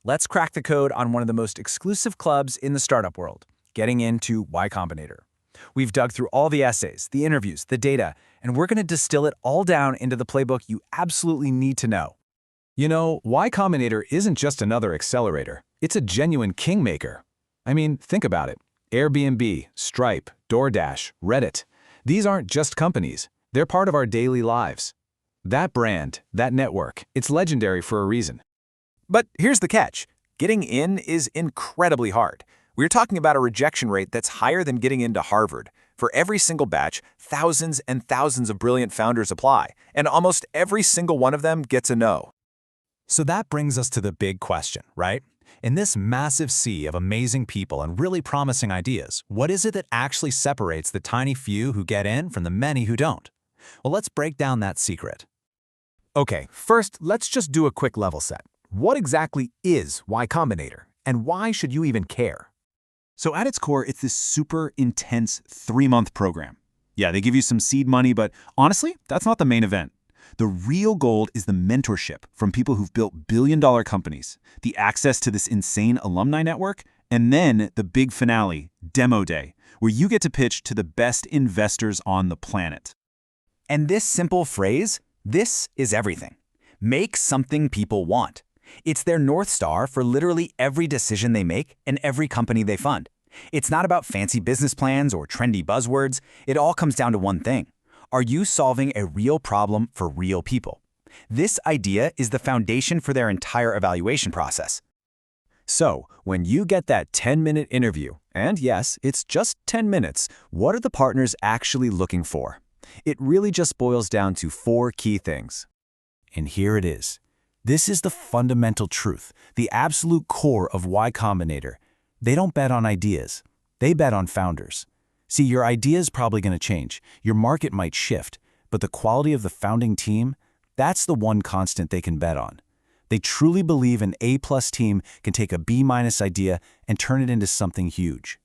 let's crack the code on one of the most exclusive clubs in the startup world, getting into Y Combinator. We've dug through all the essays, the interviews, the data, and we're going to distill it all down into the playbook you absolutely need to know. You know, Y Combinator isn't just another accelerator. It's a genuine kingmaker. I mean, think about it. Airbnb, Stripe, DoorDash, Reddit. These aren't just companies. They're part of our daily lives. That brand, that network, it's legendary for a reason. But here's the catch. Getting in is incredibly hard. We're talking about a rejection rate that's higher than getting into Harvard. For every single batch, thousands and thousands of brilliant founders apply, and almost every single one of them gets a no. So that brings us to the big question, right? In this massive sea of amazing people and really promising ideas, what is it that actually separates the tiny few who get in from the many who don't? Well, let's break down that secret. Okay, first, let's just do a quick level set. What exactly is Y Combinator, and why should you even care? So at its core, it's this super intense 3-month program. Yeah, they give you some seed money, but honestly, that's not the main event. The real gold is the mentorship from people who've built billion-dollar companies, the access to this insane alumni network, and then the big finale, Demo Day, where you get to pitch to the best investors on the planet. And this simple phrase, this is everything. Make something people want. It's their North Star for literally every decision they make and every company they fund. It's not about fancy business plans or trendy buzzwords. It all comes down to one thing. Are you solving a real problem for real people? This idea is the foundation for their entire evaluation process. So, when you get that 10-minute interview, and yes, it's just 10 minutes, what are the partners actually looking for? It really just boils down to 4 key things. And here it is. This is the fundamental truth, the absolute core of Y Combinator. They don't bet on ideas. They bet on founders. See, your idea is probably going to change. Your market might shift. But the quality of the founding team, that's the one constant they can bet on. They truly believe an A-plus team can take a B- idea and turn it into something huge.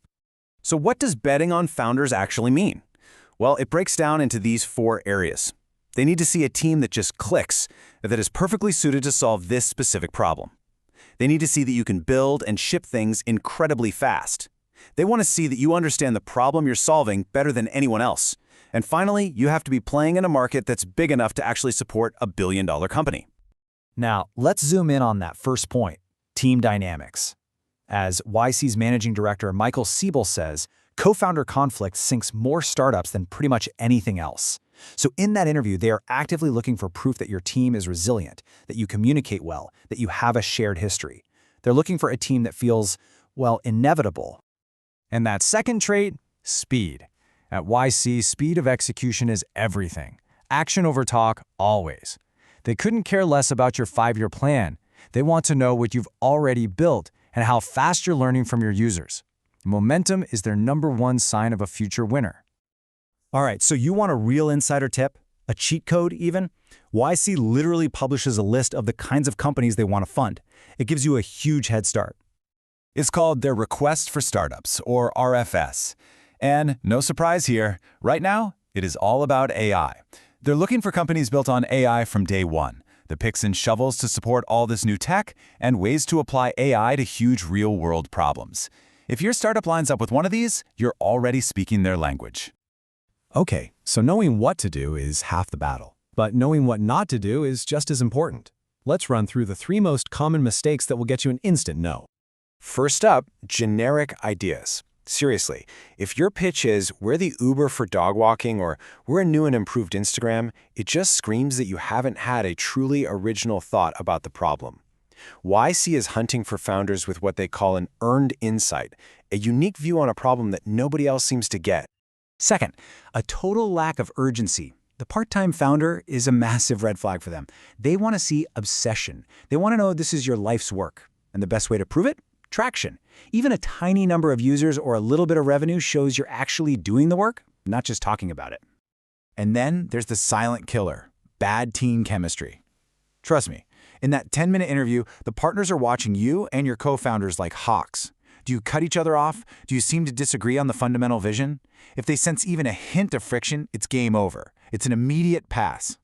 So what does betting on founders actually mean? Well, it breaks down into these 4 areas. They need to see a team that just clicks, that is perfectly suited to solve this specific problem. They need to see that you can build and ship things incredibly fast. They want to see that you understand the problem you're solving better than anyone else. And finally, you have to be playing in a market that's big enough to actually support a billion-dollar company. Now, let's zoom in on that first point, team dynamics. As YC's managing director Michael Seibel says, co-founder conflict sinks more startups than pretty much anything else. So in that interview, they are actively looking for proof that your team is resilient, that you communicate well, that you have a shared history. They're looking for a team that feels, well, inevitable. And that second trait, speed. At YC, speed of execution is everything. Action over talk, always. They couldn't care less about your 5-year plan. They want to know what you've already built and how fast you're learning from your users. Momentum is their #1 sign of a future winner. All right, so you want a real insider tip? A cheat code even? YC literally publishes a list of the kinds of companies they want to fund. It gives you a huge head start. It's called their Request for Startups, or RFS. And no surprise here, right now, it is all about AI. They're looking for companies built on AI from day one, the picks and shovels to support all this new tech, and ways to apply AI to huge real-world problems. If your startup lines up with one of these, you're already speaking their language. Okay, so knowing what to do is half the battle. But knowing what not to do is just as important. Let's run through the 3 most common mistakes that will get you an instant no. First up, generic ideas. Seriously, if your pitch is, we're the Uber for dog walking or we're a new and improved Instagram, it just screams that you haven't had a truly original thought about the problem. YC is hunting for founders with what they call an earned insight, a unique view on a problem that nobody else seems to get. Second, a total lack of urgency. The part-time founder is a massive red flag for them. They want to see obsession. They want to know this is your life's work. And the best way to prove it? Traction. Even a tiny number of users or a little bit of revenue shows you're actually doing the work, not just talking about it. And then there's the silent killer, bad team chemistry. Trust me, in that 10-minute interview, the partners are watching you and your co-founders like hawks. Do you cut each other off? Do you seem to disagree on the fundamental vision? If they sense even a hint of friction, it's game over. It's an immediate pass.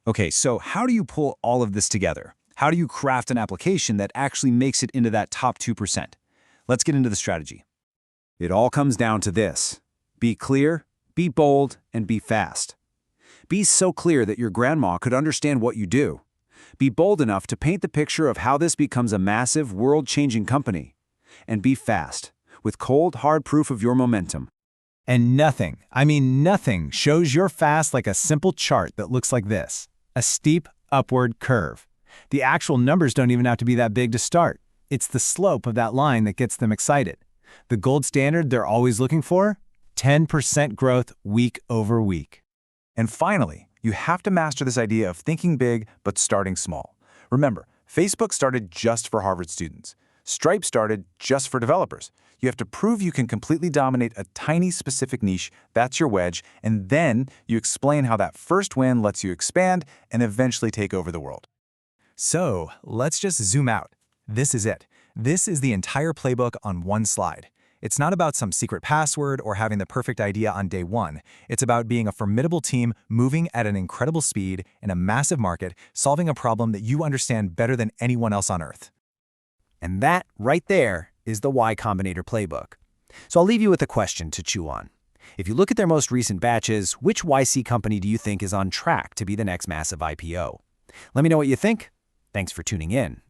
Okay, so how do you pull all of this together? How do you craft an application that actually makes it into that top 2%? Let's get into the strategy. It all comes down to this. Be clear, be bold, and be fast. Be so clear that your grandma could understand what you do. Be bold enough to paint the picture of how this becomes a massive, world-changing company. And be fast, with cold, hard proof of your momentum. And nothing, I mean nothing, shows you're fast like a simple chart that looks like this. A steep, upward curve. The actual numbers don't even have to be that big to start. It's the slope of that line that gets them excited. The gold standard they're always looking for? 10% growth week over week. And finally, you have to master this idea of thinking big but starting small. Remember, Facebook started just for Harvard students. Stripe started just for developers. You have to prove you can completely dominate a tiny specific niche, that's your wedge, and then you explain how that first win lets you expand and eventually take over the world. So, let's just zoom out. This is it. This is the entire playbook on one slide. It's not about some secret password or having the perfect idea on day one. It's about being a formidable team moving at an incredible speed in a massive market, solving a problem that you understand better than anyone else on Earth. And that, right there, is the Y Combinator playbook. So I'll leave you with a question to chew on. If you look at their most recent batches, which YC company do you think is on track to be the next massive IPO? Let me know what you think. Thanks for tuning in.